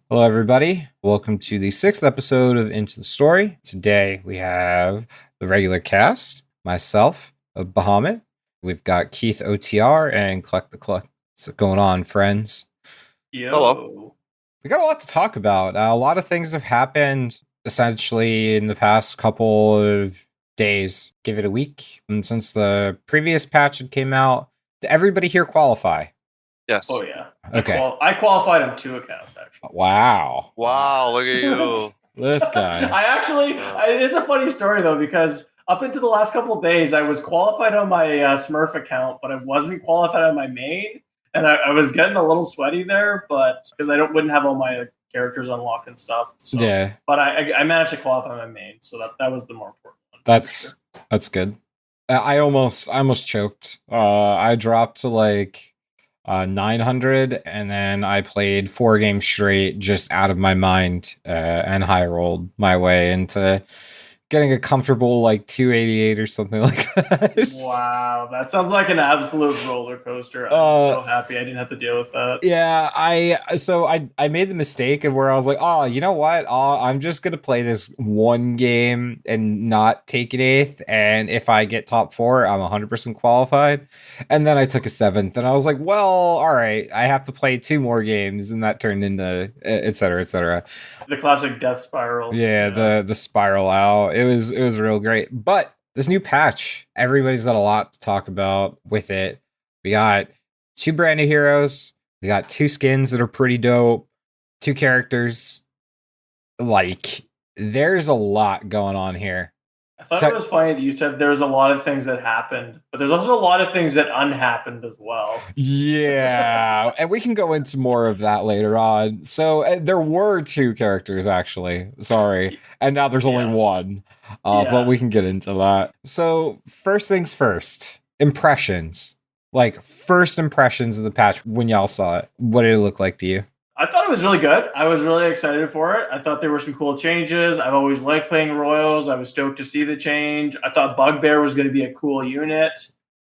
Hello, everybody. Welcome to the sixth episode of Into the Story. Today we have the regular cast, myself, Bahamut. We've got Keith OTR and Cluck the Cluck. What's going on, friends? Hello. Yo. We got a lot to talk about. A lot of things have happened essentially in the past couple of days. Give it a week. And since the previous patch had came out, did everybody here qualify? Yes. Oh yeah. Okay. I qualified on 2 accounts actually. Wow. Wow, look at you. This guy. It is a funny story though because up into the last couple of days I was qualified on my Smurf account, but I wasn't qualified on my main, and I was getting a little sweaty there, but because wouldn't have all my characters unlocked and stuff. So, Yeah. But I managed to qualify my main, so that was the more important one. That's good. I almost choked. I dropped to like 900, and then I played 4 games straight just out of my mind, and high rolled my way into getting a comfortable like 288 or something like that. Wow, that sounds like an absolute roller coaster. I'm so happy I didn't have to deal with that. Yeah, I made the mistake of where I was like, oh, you know what? I'm just gonna play this one game and not take an eighth, and if I get top 4, I'm 100% qualified. And then I took a 7th, and I was like, well, all right, I have to play 2 more games, and that turned into et cetera, et cetera. The classic death spiral. Yeah, the spiral out. It was real great. But this new patch, everybody's got a lot to talk about with it. We got 2 brand new heroes. We got 2 skins that are pretty dope. 2 characters. Like, there's a lot going on here. I thought it was funny that you said there's a lot of things that happened, but there's also a lot of things that unhappened as well. Yeah, and we can go into more of that later on. So there were 2 characters, actually. Sorry. And now there's only 1. But we can get into that. So first things first, impressions. Like, first impressions of the patch when y'all saw it. What did it look like to you? I thought it was really good. I was really excited for it. I thought there were some cool changes. I've always liked playing Royals. I was stoked to see the change. I thought Bugbear was going to be a cool unit.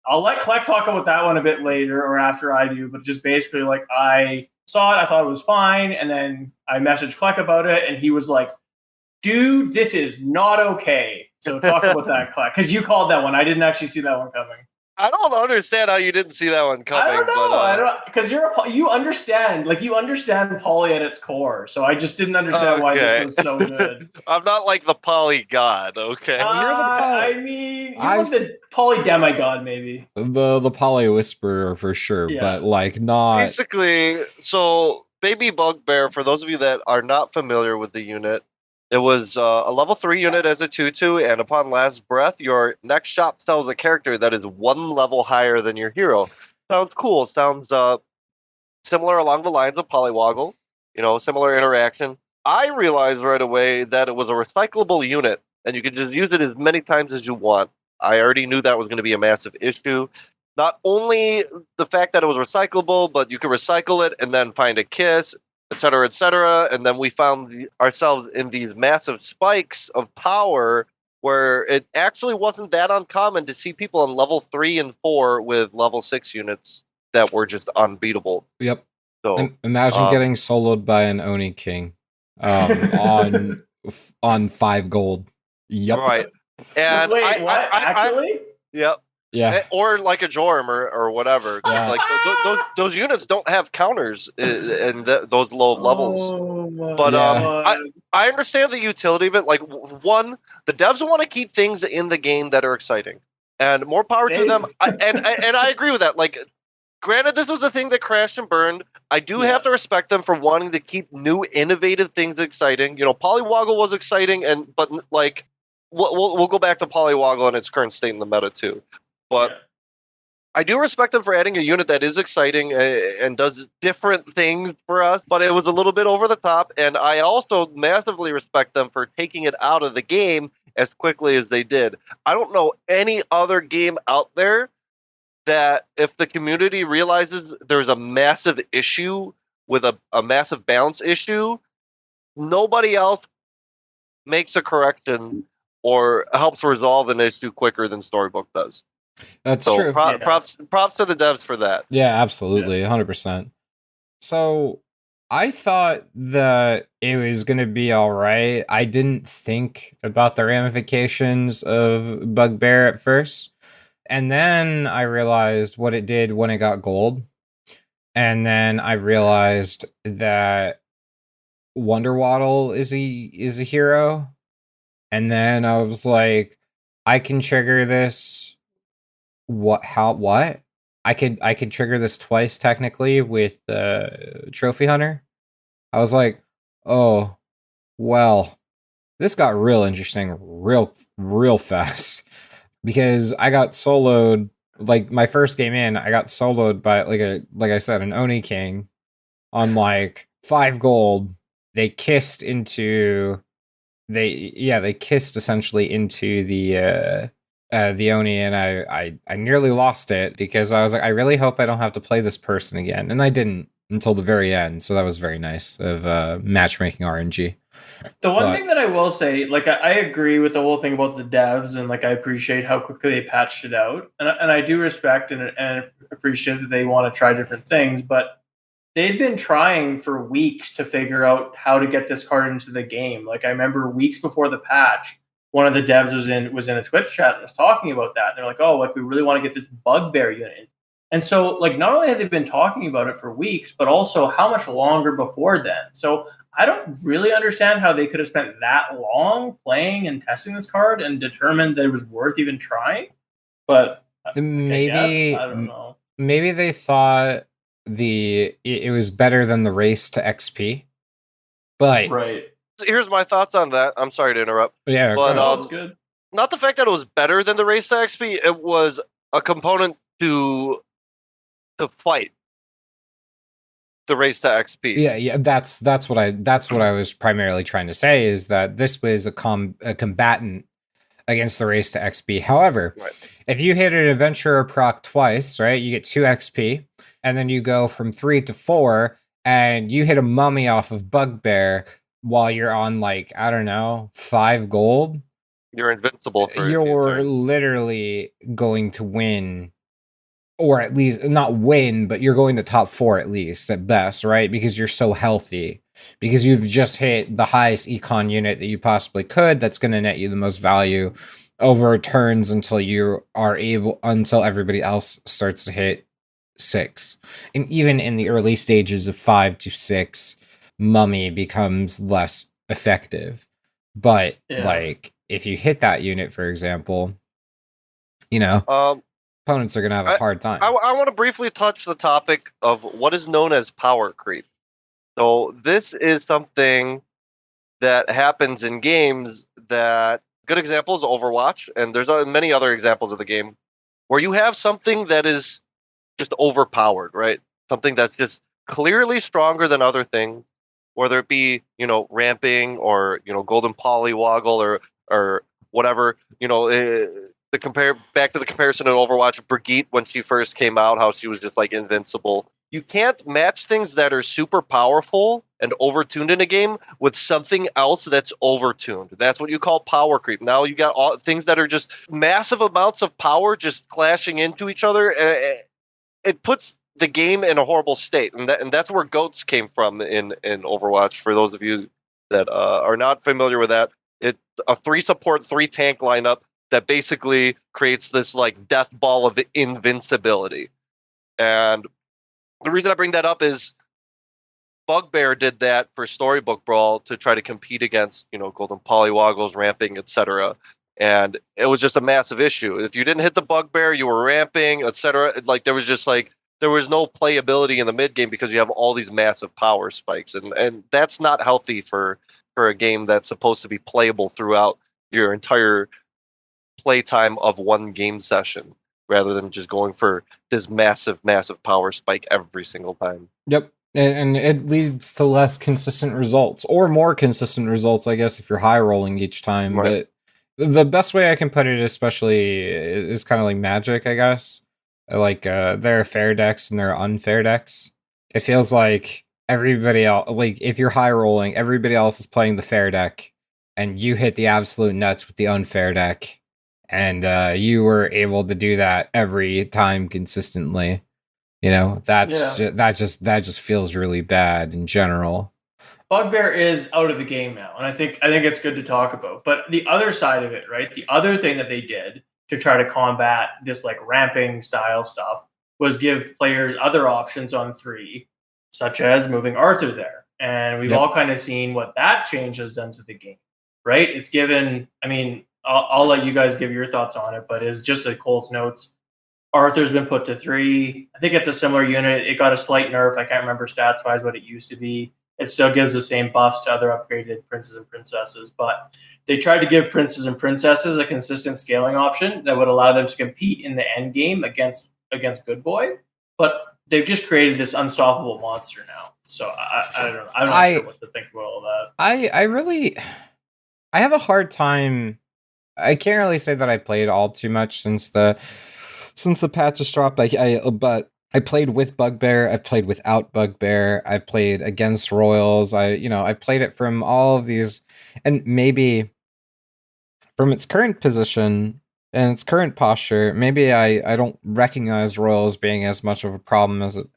I'll let Kleck talk about that one a bit later or after I do, but just basically, like, I saw it, I thought it was fine, and then I messaged Kleck about it, and he was like, dude, this is not okay. So talk about that, Kleck, because you called that one. I didn't actually see that one coming. I don't understand how you didn't see that one coming. I don't know. I don't because you understand poly at its core. So I just didn't understand why this was so good. I'm not like the poly god. Okay, you're the poly. I mean, you're the poly demigod, maybe. The poly whisperer for sure, but like not basically. So Baby Bugbear, for those of you that are not familiar with the unit, it was a level 3 unit as a 2/2, and upon last breath, your next shop sells a character that is 1 level higher than your hero. Sounds cool. Sounds similar along the lines of Polywoggle. Similar interaction. I realized right away that it was a recyclable unit, and you could just use it as many times as you want. I already knew that was going to be a massive issue. Not only the fact that it was recyclable, but you could recycle it and then find a kiss, etc., etc. And then we found ourselves in these massive spikes of power where it actually wasn't that uncommon to see people on level 3 and 4 with level 6 units that were just unbeatable. Yep. So imagine getting soloed by an Oni King on 5 gold. Yep. Right. And wait, what? Actually? Yep. Yeah, or like a Jorm or whatever. Yeah. Like those units don't have counters in those low levels. But I understand the utility of it. Like, one, the devs want to keep things in the game that are exciting, and more power to them. And I agree with that. Like, granted, this was a thing that crashed and burned. I do have to respect them for wanting to keep new, innovative things exciting. Polywoggle was exciting, but like, we'll go back to Polywoggle in its current state in the meta too. But I do respect them for adding a unit that is exciting and does different things for us, but it was a little bit over the top. And I also massively respect them for taking it out of the game as quickly as they did. I don't know any other game out there that if the community realizes there's a massive issue with a massive balance issue, nobody else makes a correction or helps resolve an issue quicker than Storybook does. That's true. Props to the devs for that. Yeah, absolutely. 100%. So I thought that it was going to be all right. I didn't think about the ramifications of Bugbear at first. And then I realized what it did when it got gold. And then I realized that Wonder Waddle is a hero. And then I was like, I can trigger this. What? I could trigger this twice technically with Trophy Hunter. I was like, oh, well, this got real interesting real fast because I got soloed like my first game in, I got soloed by like I said, an Oni King on like 5 gold. They kissed into they kissed essentially into the Oni, and I nearly lost it because I was like, I really hope I don't have to play this person again, and I didn't until the very end. So that was very nice of matchmaking RNG. The one thing that I will say, like, I agree with the whole thing about the devs, and like I appreciate how quickly they patched it out, and I do respect and appreciate that they want to try different things, but they'd been trying for weeks to figure out how to get this card into the game. Like I remember weeks before the patch, one of the devs was in a Twitch chat and was talking about that. They're like, "Oh, like we really want to get this Bugbear unit." And so, like, not only have they been talking about it for weeks, but also how much longer before then. So I don't really understand how they could have spent that long playing and testing this card and determined that it was worth even trying. But maybe I don't know. Maybe they thought it was better than the race to XP. But right. Here's my thoughts on that. I'm sorry to interrupt. Yeah, but it's good. Not the fact that it was better than the race to XP. It was a component to fight the race to XP. Yeah, that's what I was primarily trying to say, is that this was a combatant against the race to XP. However, if you hit an adventurer proc twice, right, you get 2 XP, and then you go from 3 to 4, and you hit a mummy off of Bugbear while you're on, like, I don't know, 5 gold. You're invincible. You're literally going to win, or at least not win, but you're going to top 4 at least at best, right? Because you're so healthy. Because you've just hit the highest econ unit that you possibly could. That's going to net you the most value over turns until everybody else starts to hit 6. And even in the early stages of 5 to 6, Mummy becomes less effective. But like if you hit that unit, for example, you know, opponents are going to have a hard time. I want to briefly touch the topic of what is known as power creep. So this is something that happens in games that, good example is Overwatch, and there's many other examples of the game where you have something that is just overpowered, right? Something that's just clearly stronger than other things, whether it be, ramping or, golden polywoggle or whatever, back to the comparison in Overwatch, Brigitte, when she first came out, how she was just like invincible. You can't match things that are super powerful and overtuned in a game with something else that's overtuned. That's what you call power creep. Now you got all things that are just massive amounts of power just clashing into each other. It puts the game in a horrible state, and that's where goats came from in Overwatch. For those of you that are not familiar with that, it's a 3 support, 3 tank lineup that basically creates this like death ball of invincibility. And the reason I bring that up is Bugbear did that for Storybook Brawl to try to compete against, golden polywoggles, ramping, etc. And it was just a massive issue. If you didn't hit the Bugbear, you were ramping, etc. Like there was no playability in the mid game because you have all these massive power spikes, and that's not healthy for a game that's supposed to be playable throughout your entire playtime of one game session, rather than just going for this massive power spike every single time. Yep. And it leads to less consistent results, or more consistent results, I guess, if you're high rolling each time. Right. But the best way I can put it, especially, is kind of like Magic, I guess. Like there are fair decks and there are unfair decks. It feels like everybody else, like if you're high rolling, everybody else is playing the fair deck, and you hit the absolute nuts with the unfair deck. And you were able to do that every time consistently. that just feels really bad in general. Bugbear is out of the game now, and I think it's good to talk about. But the other side of it, right? The other thing that they did to try to combat this like ramping style stuff was give players other options on 3, such as moving Arthur there. And we've all kind of seen what that change has done to the game, right? It's given, I mean, I'll let you guys give your thoughts on it, but it's just like Cole's notes. Arthur's been put to 3. I think it's a similar unit. It got a slight nerf. I can't remember stats wise what it used to be. It still gives the same buffs to other upgraded princes and princesses, but they tried to give princes and princesses a consistent scaling option that would allow them to compete in the end game against Good Boy. But they've just created this unstoppable monster now. So I don't know. I'm not sure what to think about all that. I have a hard time. I can't really say that I played all too much since the patch has dropped. But I played with Bugbear. I've played without Bugbear. I've played against Royals. I've played it from all of these, and maybe from its current position and its current posture, maybe I don't recognize Royals being as much of a problem as it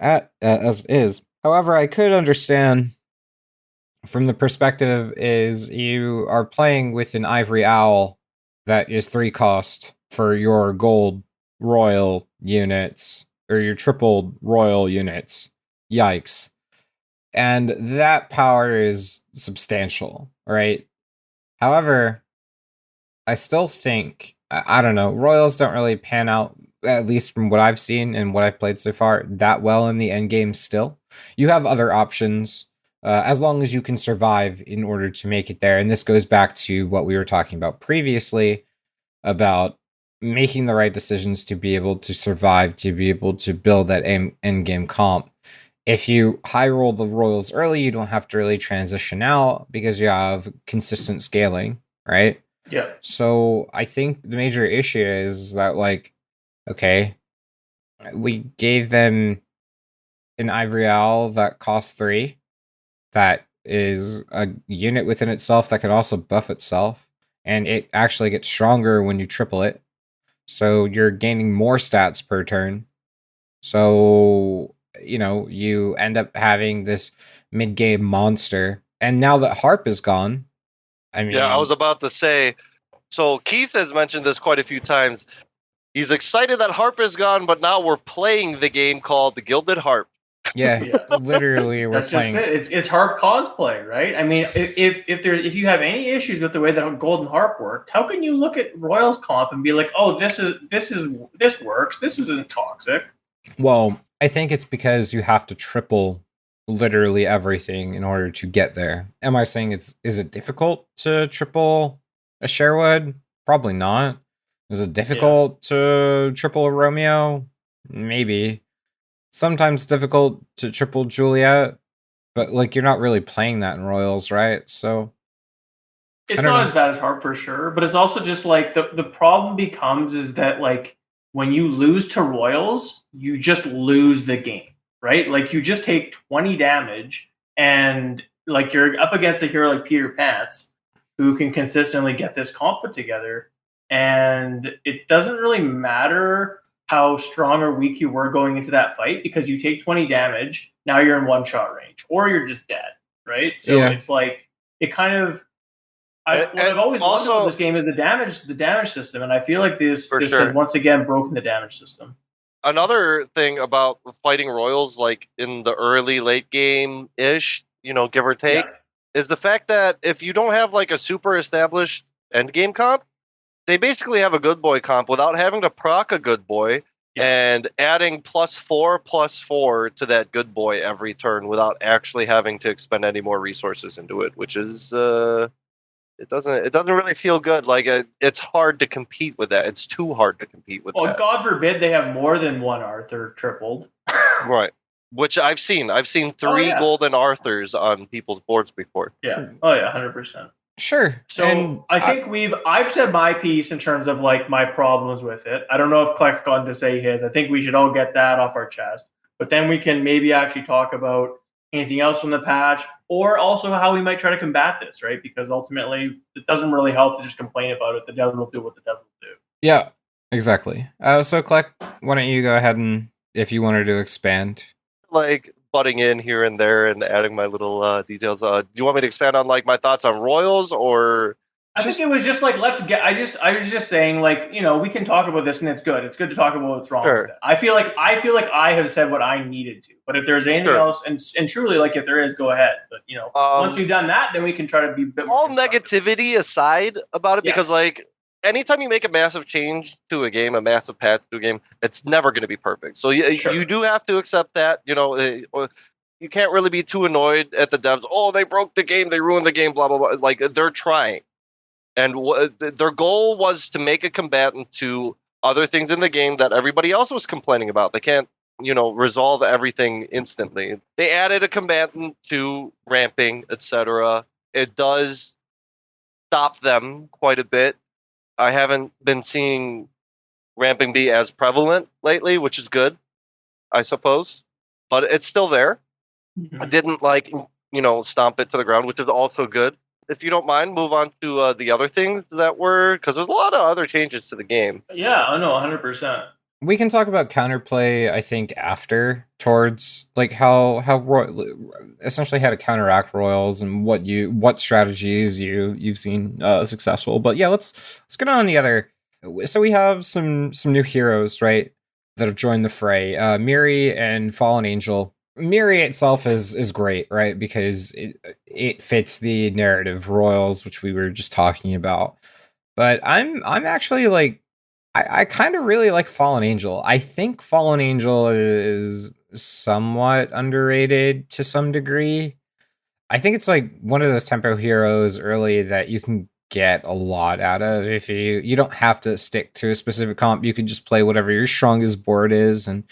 is. However, I could understand from the perspective is you are playing with an Ivory Owl that is 3 cost for your gold Royal units. Or your tripled Royal units. Yikes. And that power is substantial, right? However, I still think, I don't know, Royals don't really pan out, at least from what I've seen and what I've played so far, that well in the endgame still. You have other options, as long as you can survive in order to make it there. And this goes back to what we were talking about previously, about making the right decisions to be able to survive, to be able to build that end game comp. If you high roll the Royals early, you don't have to really transition out because you have consistent scaling, right? Yeah. So I think the major issue is that, like, okay, we gave them an Ivory Owl that costs 3, that is a unit within itself that can also buff itself, and it actually gets stronger when you triple it. So you're gaining more stats per turn. So, you end up having this mid-game monster. And now that Harp is gone, I mean... Yeah, I was about to say, so Keith has mentioned this quite a few times. He's excited that Harp is gone, but now we're playing the game called The Gilded Harp. Yeah, literally, we're That's playing. Just it. It's Harp cosplay, right? I mean, if you have any issues with the way that Golden Harp worked, how can you look at Royals comp and be like, oh, this works, this isn't toxic? Well, I think it's because you have to triple literally everything in order to get there. Am I saying is it difficult to triple a Sherwood? Probably not. Is it difficult to triple a Romeo? Maybe. Sometimes difficult to triple Juliet, but like you're not really playing that in Royals, right? So it's not as bad as Harp for sure, but it's also just like the problem becomes is that like when you lose to Royals, you just lose the game, right? Like you just take 20 damage and like you're up against a hero like Peter Pants who can consistently get this comp put together, and it doesn't really matter how strong or weak you were going into that fight because you take 20 damage, now you're in one-shot range, or you're just dead, right? So it's like, it kind of... what I've always wondered with this game is the damage system, and I feel like this has once again broken the damage system. Another thing about fighting Royals, like in the early, late game-ish, give or take, is the fact that if you don't have like a super established endgame comp, they basically have a good boy comp without having to proc a good boy and adding +4/+4 to that good boy every turn without actually having to expend any more resources into it, which is it doesn't really feel good. Like it's hard to compete with that. It's too hard to compete with that. Well, God forbid they have more than one Arthur tripled. Right. Which I've seen. I've seen 3 golden Arthurs on people's boards before. Yeah. Oh yeah, 100%. Sure. So and I think I've said my piece in terms of like my problems with it. I don't know if Kleck's gotten to say his. I think we should all get that off our chest. But then we can maybe actually talk about anything else from the patch, or also how we might try to combat this, right? Because ultimately it doesn't really help to just complain about it. The devil will do what the devil will do. Yeah, exactly. So Kleck, why don't you go ahead and if you wanted to expand. Like butting in here and there and adding my little details. Do you want me to expand on like my thoughts on Royals or? I think it was just like, let's get. I was just saying, like, we can talk about this, and it's good. It's good to talk about what's wrong with it. I feel like I have said what I needed to. But if there's anything else, and truly, like, if there is, go ahead. But once we've done that, then we can try to be a bit more all negativity aside about it, because like anytime you make a massive change to a game, a massive patch to a game, it's never going to be perfect. So you do have to accept that. You can't really be too annoyed at the devs. Oh, they broke the game, they ruined the game, blah blah blah. Like, they're trying. And their goal was to make a combatant to other things in the game that everybody else was complaining about. They can't, resolve everything instantly. They added a combatant to ramping, etc. It does stop them quite a bit. I haven't been seeing ramping be as prevalent lately, which is good, I suppose. But it's still there. Mm-hmm. I didn't stomp it to the ground, which is also good. If you don't mind, move on to the other things that were, because there's a lot of other changes to the game. Yeah, I know, 100%. We can talk about counterplay, I think, after, towards like how essentially how to counteract Royals and what strategies you've seen successful. But yeah, let's get on the other. So we have some new heroes, right, that have joined the fray. Miri and Fallen Angel. Miri itself is great, right? Because it fits the narrative Royals, which we were just talking about. But I'm actually like, I kind of really like Fallen Angel. I think Fallen Angel is somewhat underrated to some degree. I think it's like one of those tempo heroes early that you can get a lot out of. If you don't have to stick to a specific comp, you can just play whatever your strongest board is, and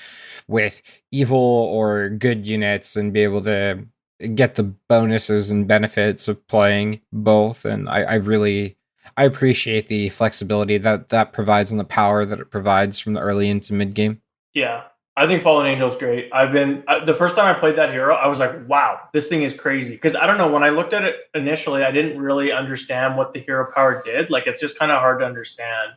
with evil or good units, and be able to get the bonuses and benefits of playing both. And I appreciate the flexibility that provides and the power that it provides from the early into mid game. Yeah, I think Fallen Angel's great. The first time I played that hero, I was like, wow, this thing is crazy. Because I don't know, when I looked at it initially, I didn't really understand what the hero power did. Like, it's just kind of hard to understand.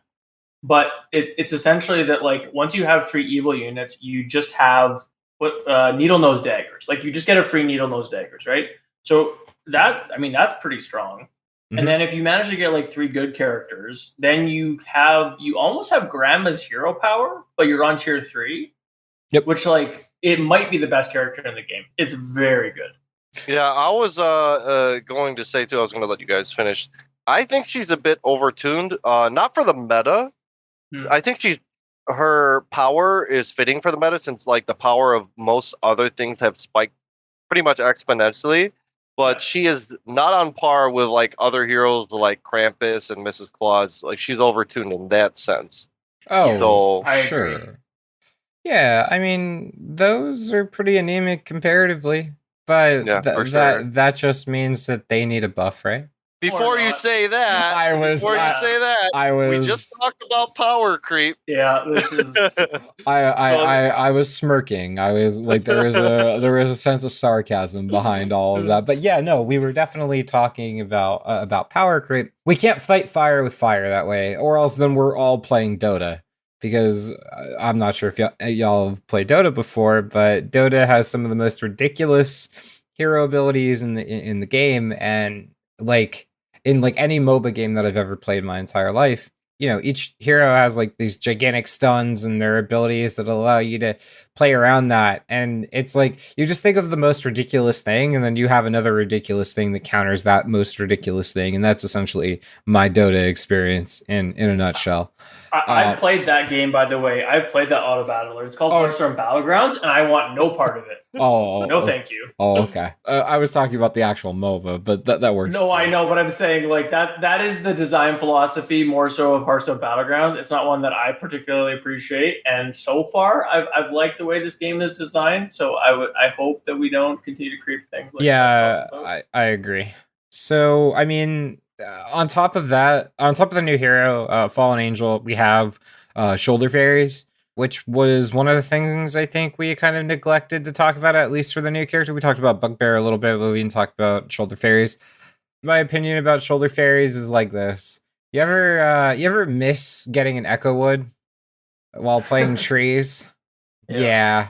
But it's essentially that, like, once you have 3 evil units, you just have needle nose daggers. Like, you just get a free needle nose daggers, right? So that's pretty strong. Mm-hmm. And then if you manage to get like 3 good characters, then you almost have Grandma's hero power, but you're on tier 3. Yep. Which, like, it might be the best character in the game. It's very good. Yeah, I was going to say too. I was going to let you guys finish. I think she's a bit overtuned. Not for the meta. I think her power is fitting for the meta, since like the power of most other things have spiked pretty much exponentially. But she is not on par with like other heroes like Krampus and Mrs. Claus. Like, she's overtuned in that sense. Oh, so, sure. Agree. Yeah, I mean, those are pretty anemic comparatively, but that just means that they need a buff, right? Before you say that, we just talked about power creep. Yeah, this is. I was smirking. I was like, there was a sense of sarcasm behind all of that. But yeah, no, we were definitely talking about power creep. We can't fight fire with fire that way, or else then we're all playing Dota. Because I'm not sure if y'all have played Dota before, but Dota has some of the most ridiculous hero abilities in the game, and like in like any MOBA game that I've ever played my entire life, each hero has like these gigantic stuns and their abilities that allow you to play around that. And it's like, you just think of the most ridiculous thing, and then you have another ridiculous thing that counters that most ridiculous thing. And that's essentially my Dota experience in a nutshell. I've played that game, by the way. I've played that auto battler. It's called Hearthstone Battlegrounds, and I want no part of it. Thank you. Oh, okay. I was talking about the actual MOBA, but that works. No, I know, but I'm saying like that is the design philosophy more so of Hearthstone Battlegrounds. It's not one that I particularly appreciate, and so far I've liked the way this game is designed. So I hope that we don't continue to creep things. Like I agree. So I mean, on top of the new hero, Fallen Angel, we have Shoulder Fairies, which was one of the things I think we kind of neglected to talk about, at least for the new character. We talked about Bugbear a little bit, but we didn't talk about Shoulder Fairies. My opinion about Shoulder Fairies is like this. You ever miss getting an Echo Wood while playing trees? Yeah.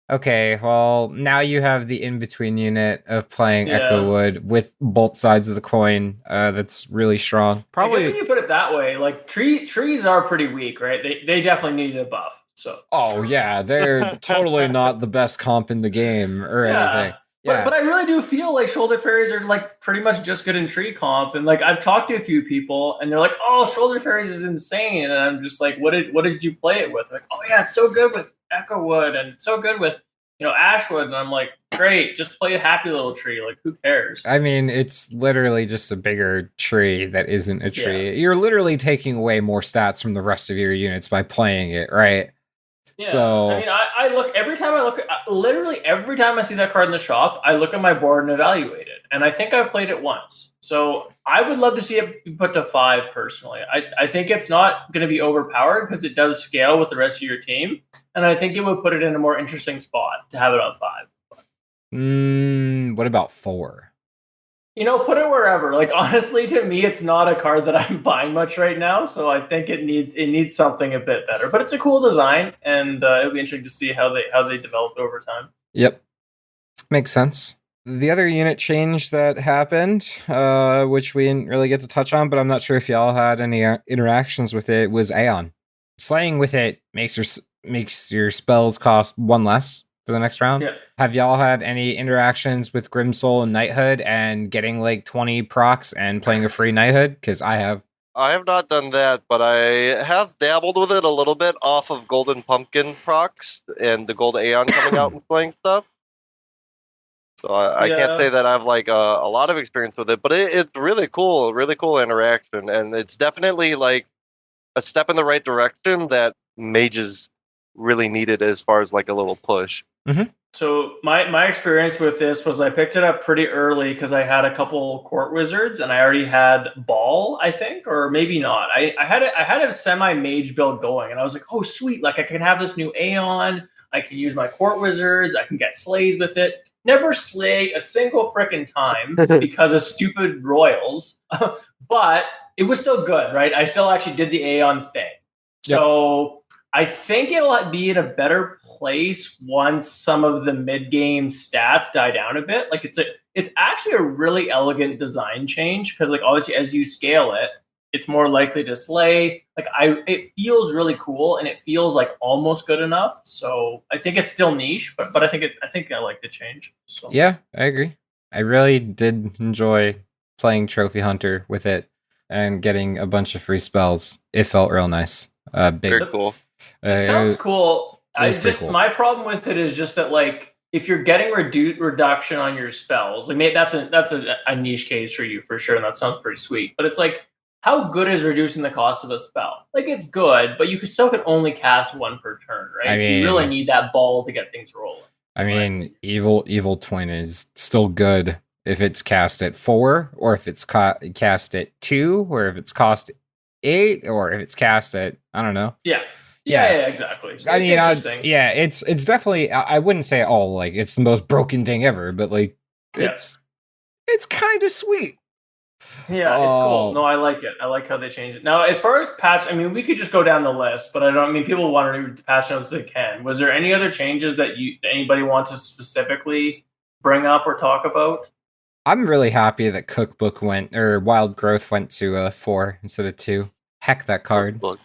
Okay, well, now you have the in-between unit of playing Echo Wood with both sides of the coin. That's really strong. Probably. I guess when you put it that way, like trees are pretty weak, right? They definitely need a buff. So. Oh yeah, they're totally not the best comp in the game or anything. Yeah. But I really do feel like shoulder fairies are like pretty much just good in tree comp, and like I've talked to a few people, and they're like, "Oh, shoulder fairies is insane," and I'm just like, "What did you play it with?" Like, "Oh yeah, it's so good with Echo Wood, and it's so good with Ashwood," and I'm like, "Great, just play a happy little tree. Like, who cares?" I mean, it's literally just a bigger tree that isn't a tree. Yeah. You're literally taking away more stats from the rest of your units by playing it, right? Yeah. So I mean, I look every time literally every time I see that card in the shop, I look at my board and evaluate it. And I think I've played it once. So I would love to see it be put to 5 personally. I think it's not going to be overpowered because it does scale with the rest of your team. And I think it would put it in a more interesting spot to have it on 5. What about 4? Put it wherever. Like, honestly, to me, it's not a card that I'm buying much right now. So I think it needs something a bit better. But it's a cool design, and it'll be interesting to see how they develop over time. Yep, makes sense. The other unit change that happened, which we didn't really get to touch on, but I'm not sure if y'all had any interactions with it, was Aeon. Slaying with it makes your spells cost 1 less for the next round. Yeah. Have y'all had any interactions with Grimsoul and Knighthood and getting like 20 procs and playing a free Knighthood? Because I have. I have not done that, but I have dabbled with it a little bit off of Golden Pumpkin procs and the Gold Aeon coming out and playing stuff. So I can't say that I've like a lot of experience with it, but it's really cool interaction, and it's definitely like a step in the right direction that mages really needed as far as like a little push. Mm-hmm. So my experience with this was I picked it up pretty early because I had a couple court wizards and I already had ball, I think, or maybe not. I had a semi mage build going, and I was like, oh sweet, like I can have this new Aeon, I can use my court wizards, I can get slays with it. Never slayed a single frickin' time because of stupid royals, but it was still good, right? I still actually did the Aeon thing. Yep. So I think it'll be in a better place once some of the mid-game stats die down a bit. Like it's actually a really elegant design change because like obviously as you scale it, it's more likely to slay. Like it feels really cool and it feels like almost good enough. So I think it's still niche, but I think I like the change. So. Yeah, I agree. I really did enjoy playing Trophy Hunter with it and getting a bunch of free spells. It felt real nice. Very cool. It sounds cool. Cool. My problem with it is just that like if you're getting reduction on your spells, like maybe that's a niche case for you for sure, and that sounds pretty sweet. But it's like, how good is reducing the cost of a spell? Like it's good, but you still can only cast 1 per turn, right? So you really need that ball to get things rolling. I mean, Evil Twin is still good if it's cast at 4, or if it's cast at 2, or if it's cost 8, or if it's cast at I don't know. Yeah, exactly. So it's definitely. I wouldn't say like it's the most broken thing ever, but like it's kind of sweet. Yeah, it's cool. No, I like it. I like how they change it. Now, as far as patch, I mean, we could just go down the list, but people want to read patch notes they can. Was there any other changes that anybody wants to specifically bring up or talk about? I'm really happy that Cookbook Wild Growth went to 4 instead of 2. Heck, that card. Cookbook.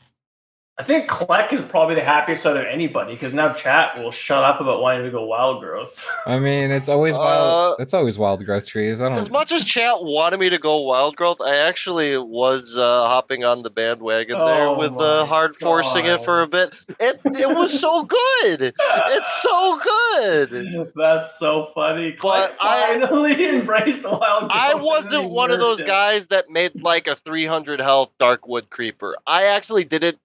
I think Kleck is probably the happiest out of anybody because now chat will shut up about wanting to go Wild Growth. I mean, it's always wild. It's always Wild Growth trees. As much as chat wanted me to go Wild Growth, I actually was hopping on the bandwagon there with hard forcing it for a bit. It was so good. It's so good. That's so funny. Kleck finally embraced Wild Growth. I wasn't one of those guys that made like a 300 health Darkwood Creeper. I actually did it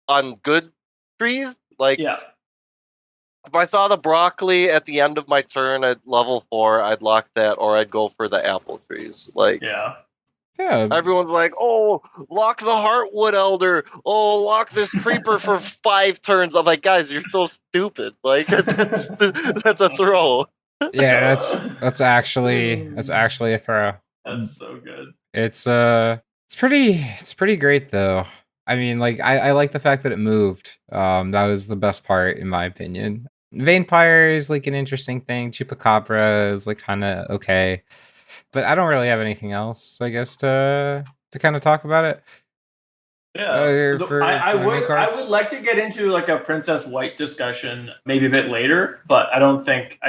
on good trees. Like, if I saw the broccoli at the end of my turn at level 4, I'd lock that, or I'd go for the apple trees. Like, everyone's like, "Oh, lock the Heartwood Elder. Oh, lock this creeper for 5 turns." I'm like, guys, you're so stupid. Like, that's a throw. Yeah, that's actually a throw. That's so good. It's pretty great though. I mean, like, I like the fact that it moved. That was the best part, in my opinion. Vampire is like an interesting thing. Chupacabra is like kind of okay, but I don't really have anything else, I guess, to kind of talk about it. Yeah, I the main would cards. like to get into like a Princess White discussion maybe a bit later, but I don't think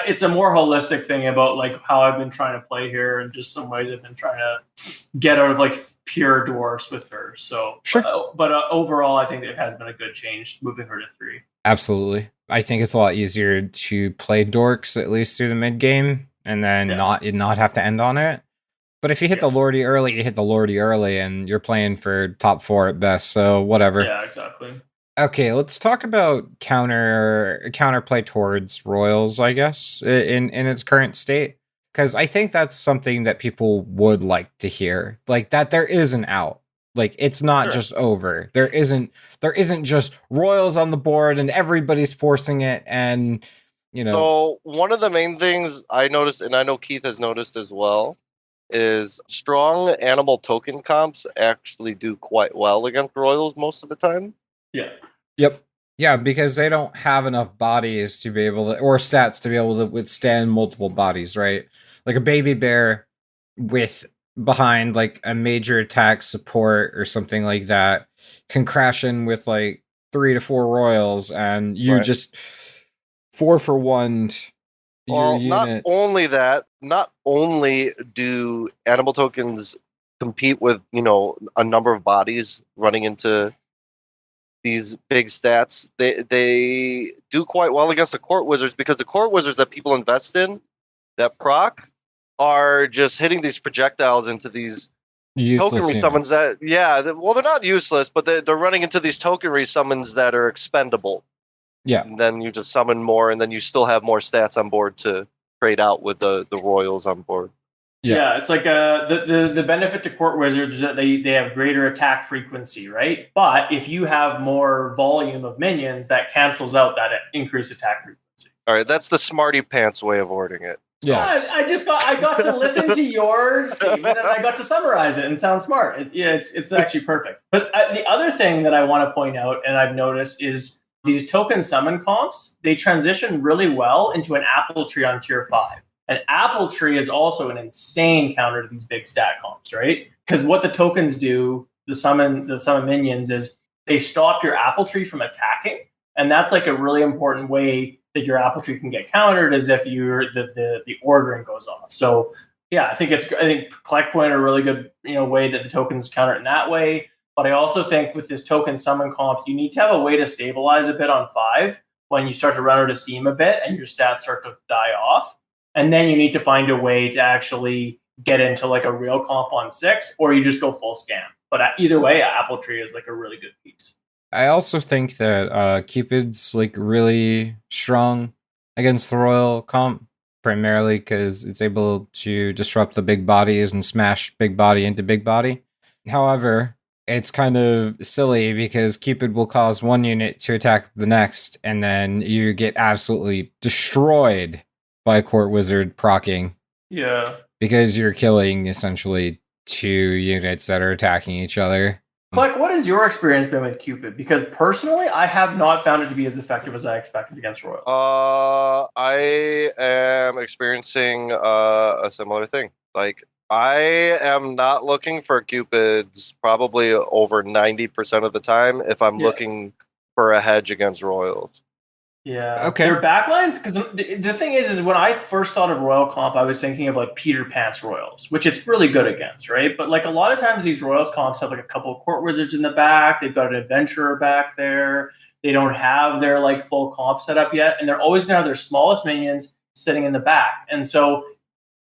it's a more holistic thing about like how I've been trying to play here and just some ways I've been trying to get out of like pure dwarfs with her. So, Sure. but overall, I think it has been a good change moving her to 3. Absolutely. I think it's a lot easier to play dorks at least through the mid game and then not have to end on it. But if you hit the Lordy early, you hit the Lordy early, and you're playing for top 4 at best. So whatever. Yeah, exactly. Okay, let's talk about counterplay towards Royals, I guess, in its current state, because I think that's something that people would like to hear, like that there is an out. Like it's not just over. There isn't just Royals on the board and everybody's forcing it, and you know. So one of the main things I noticed, and I know Keith has noticed as well, is strong animal token comps actually do quite well against Royals most of the time. Yeah. Yep. Yeah, because they don't have enough bodies to be able to, or stats to be able to withstand multiple bodies, right? Like a baby bear with behind like a major attack support or something like that can crash in with like 3 to 4 Royals, and you just 4 for 1. Well, not only that, not only do animal tokens compete with, a number of bodies running into these big stats, they do quite well against the court wizards, because the court wizards that people invest in that proc are just hitting these projectiles into these useless token resummons they're not useless, but they're running into these token resummons that are expendable. Yeah. And then you just summon more, and then you still have more stats on board to trade out with the Royals on board. Yeah, it's like the benefit to court wizards is that they have greater attack frequency, right? But if you have more volume of minions, that cancels out that increased attack frequency. All right, that's the smarty pants way of wording it. Yes. I got to listen to your statement and I got to summarize it and sound smart. It's actually perfect. But the other thing that I want to point out, and I've noticed, is these token summon comps, they transition really well into an apple tree on tier 5. An apple tree is also an insane counter to these big stat comps, right? Because what the tokens do, the summon minions, is they stop your apple tree from attacking. And that's like a really important way that your apple tree can get countered, is if the ordering goes off. So yeah, I think collect point a really good way that the tokens counter it in that way. But I also think with this token summon comp, you need to have a way to stabilize a bit on 5 when you start to run out of steam a bit and your stats start to die off. And then you need to find a way to actually get into like a real comp on 6, or you just go full scam. But either way, Apple Tree is like a really good piece. I also think that Cupid's like really strong against the Royal comp, primarily because it's able to disrupt the big bodies and smash big body into big body. However, it's kind of silly because Cupid will cause one unit to attack the next, and then you get absolutely destroyed by a court wizard proccing. Yeah. Because you're killing essentially 2 units that are attacking each other. Clark, what has your experience been with Cupid? Because personally, I have not found it to be as effective as I expected against Royal. I am experiencing a similar thing. Like, I am not looking for Cupids probably over 90% of the time if I'm looking for a hedge against Royals. Yeah. Okay. Their backlines, because the thing is when I first thought of Royal comp, I was thinking of like Peter Pants Royals, which it's really good against, right? But like a lot of times these Royals comps have like a couple of court wizards in the back. They've got an adventurer back there. They don't have their like full comp set up yet, and they're always going to have their smallest minions sitting in the back. And so,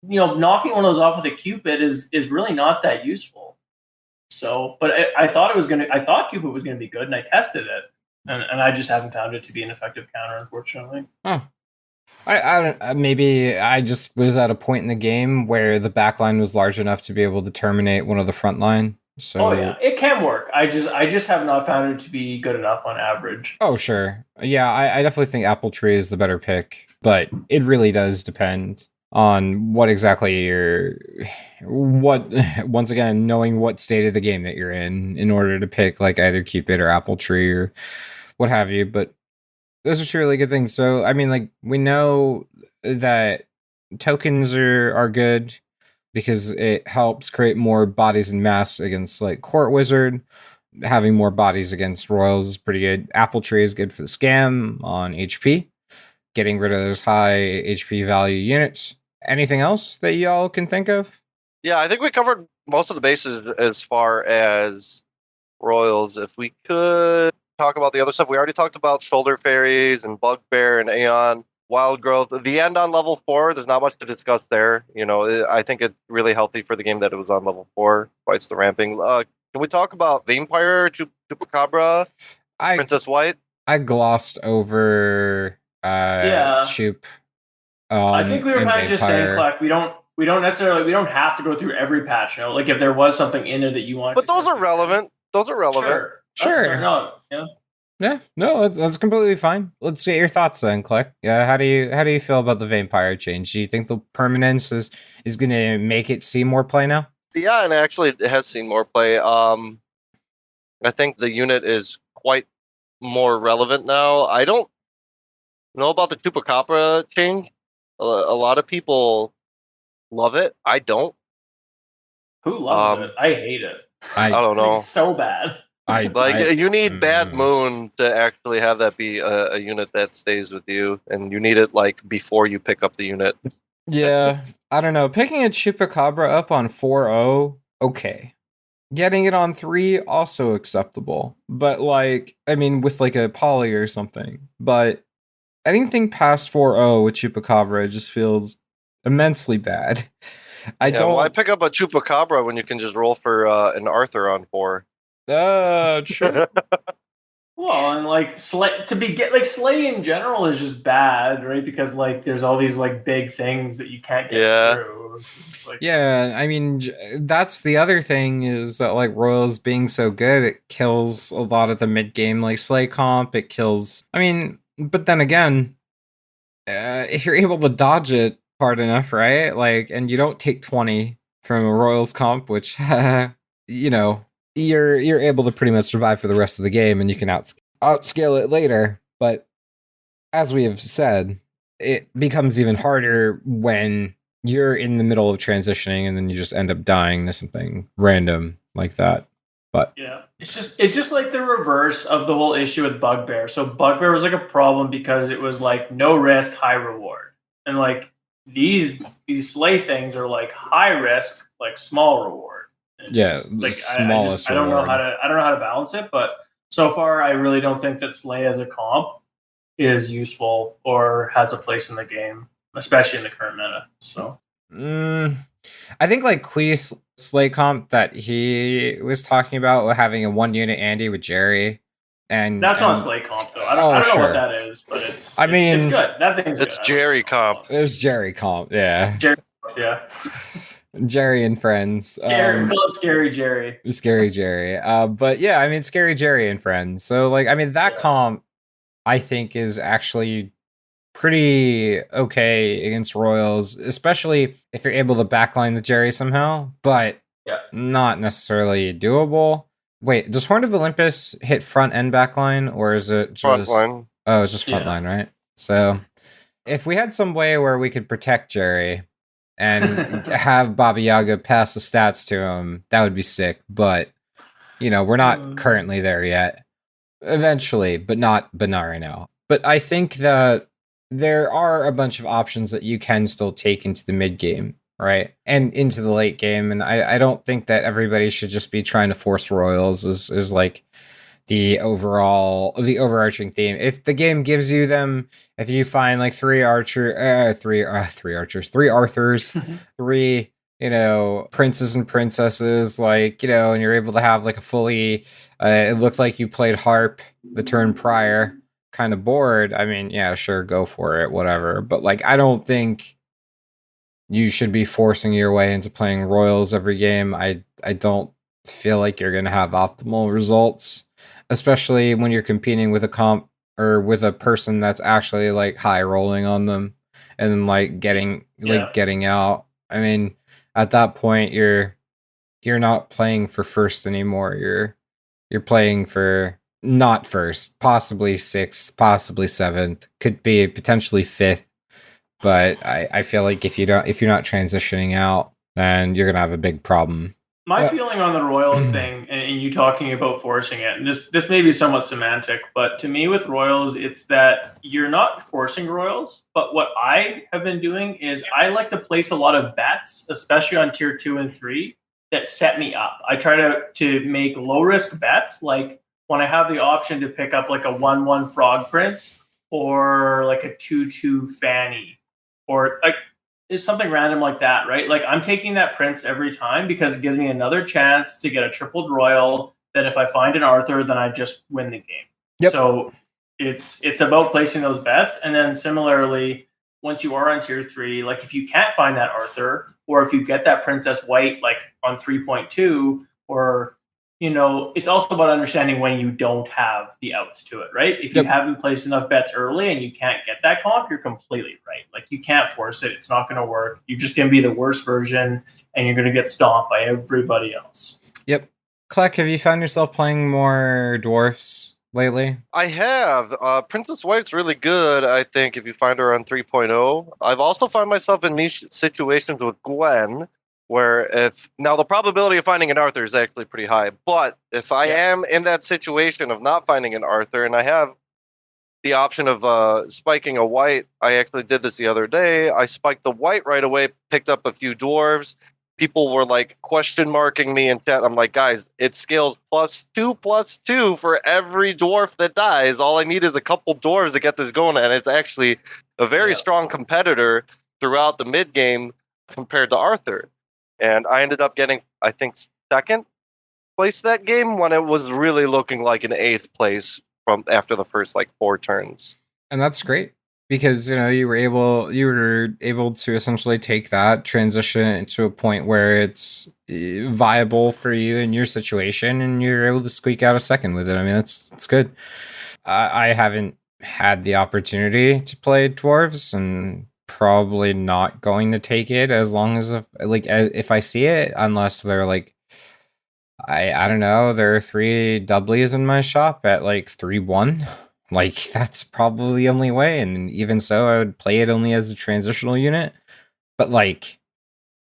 knocking one of those off with a Cupid is really not that useful. So, but I thought Cupid was going to be good, and I tested it. And I just haven't found it to be an effective counter, unfortunately. Huh. I don't. Maybe I just was at a point in the game where the backline was large enough to be able to terminate one of the front line. So it can work. I just have not found it to be good enough on average. Oh sure, yeah. I definitely think Apple Tree is the better pick, but it really does depend on what exactly once again, knowing what state of the game that you're in order to pick like either Cupid or Apple Tree or what have you. But those are two really good things. So I mean, like, we know that tokens are good because it helps create more bodies in mass against like Court Wizard. Having more bodies against Royals is pretty good. Apple Tree is good for the scam on HP. Getting rid of those high HP value units. Anything else that y'all can think of? Yeah, I think we covered most of the bases as far as Royals. If we could talk about the other stuff, we already talked about Shoulder Fairies and Bugbear and Aeon. Wild Growth. The end on level 4, there's not much to discuss there. I think it's really healthy for the game that it was on level 4. Fights the ramping. Can we talk about Vampire, Chupacabra, Princess White? I glossed over Chup. I think we were kind of just saying, Clark, we don't have to go through every patch. Like if there was something in there that you want. But those are relevant. Those are relevant. Sure. Yeah, no, that's completely fine. Let's get your thoughts then, Click. Yeah, how do you feel about the Vampire change? Do you think the permanence is going to make it see more play now? Yeah, and actually it has seen more play. I think the unit is quite more relevant now. I don't know about the Chupacabra change. A lot of people love it. I don't. Who loves it? I hate it. I don't know. It's so bad. You need Bad Moon to actually have that be a unit that stays with you, and you need it like before you pick up the unit. Yeah, I don't know. Picking a Chupacabra up on 4-0, okay. Getting it on 3, also acceptable. But like, I mean, with like a poly or something. But anything past 4-0 with Chupacabra just feels immensely bad. Why pick up a Chupacabra when you can just roll for an Arthur on 4? True. Well, and like Slay in general is just bad, right? Because like there's all these like big things that you can't get through. Yeah, I mean, that's the other thing is that like Royals being so good, it kills a lot of the mid game like Slay comp. It kills. I mean, but then again, if you're able to dodge it hard enough, right? Like, and you don't take 20 from a Royals comp, which you're able to pretty much survive for the rest of the game, and you can outscale it later. But as we have said, it becomes even harder when you're in the middle of transitioning, and then you just end up dying to something random like that. But yeah, it's just like the reverse of the whole issue with Bugbear. So Bugbear was like a problem because it was like no risk, high reward, and like these Slay things are like high risk, like small reward. Like smallest. I don't know how to balance it, but so far I really don't think that Slay as a comp is useful or has a place in the game, especially in the current meta. So I think like Quee's Slay comp that he was talking about having a 1 unit Andy with Jerry, and that's not Slay comp though. I don't know what that is, but it's good. That thing's it's good. Jerry comp. It's Jerry comp, yeah. Jerry and friends. Call it Scary Jerry. Scary Jerry. But yeah, I mean, Scary Jerry and friends. So like, I mean, that comp I think is actually pretty okay against Royals, especially if you're able to backline the Jerry somehow, but not necessarily doable. Wait, does Horn of Olympus hit front and backline, or is it just front line? Oh, it's just front line, right? So if we had some way where we could protect Jerry and have Baba Yaga pass the stats to him, that would be sick. But we're not currently there yet. Eventually, but not right now. But I think that there are a bunch of options that you can still take into the mid game, right? And into the late game. And I don't think that everybody should just be trying to force Royals is like the overarching theme. If the game gives you them, if you find like 3 Arthurs, 3 princes and princesses, like, and you're able to have like a fully, it looked like you played harp the turn prior kind of board. I mean, yeah, sure, go for it, whatever. But like, I don't think you should be forcing your way into playing Royals every game. I don't feel like you're going to have optimal results, especially when you're competing with a comp or with a person that's actually like high rolling on them and then like getting out. I mean, at that point you're not playing for first anymore. You're playing for not first, possibly sixth, possibly seventh, could be potentially fifth. But I feel like if you're not transitioning out, then you're gonna have a big problem. My feeling on the Royals thing, and you talking about forcing it, and this may be somewhat semantic, but to me with Royals, it's that you're not forcing Royals, but what I have been doing is I like to place a lot of bets, especially on tier 2 and 3, that set me up. I try to make low risk bets, like when I have the option to pick up like a 1/1 Frog Prince or like a 2/2 Fanny, or like is something random like that, right? Like I'm taking that Prince every time because it gives me another chance to get a tripled royal. That if I find an Arthur, then I just win the game. Yep. So it's about placing those bets, and then similarly, once you are on tier 3, like if you can't find that Arthur, or if you get that Princess White like on 3.2, or it's also about understanding when you don't have the outs to it, right? If you haven't placed enough bets early and you can't get that comp, you're completely right. Like you can't force it. It's not going to work. You're just going to be the worst version and you're going to get stomped by everybody else. Yep. Kleck, have you found yourself playing more dwarfs lately? I have. Princess White's really good, I think, if you find her on 3.0. I've also found myself in niche situations with Gwen, where now the probability of finding an Arthur is actually pretty high, but if I am in that situation of not finding an Arthur and I have the option of spiking a white, I actually did this the other day. I spiked the white right away, picked up a few dwarves. People were like question marking me in chat. I'm like, guys, it scales +2/+2 for every dwarf that dies. All I need is a couple dwarves to get this going, and it's actually a very strong competitor throughout the mid game compared to Arthur. And I ended up getting, I think, second place that game when it was really looking like an 8th place from after the first like 4 turns. And that's great because you were able to essentially take that, transition it into a point where it's viable for you in your situation, and you're able to squeak out a second with it. I mean, it's good. I haven't had the opportunity to play dwarves, and probably not going to take it as long as if I see it, unless they're like I don't know, there are 3 doublies in my shop at like 3/1. Like that's probably the only way, and even so I would play it only as a transitional unit. But like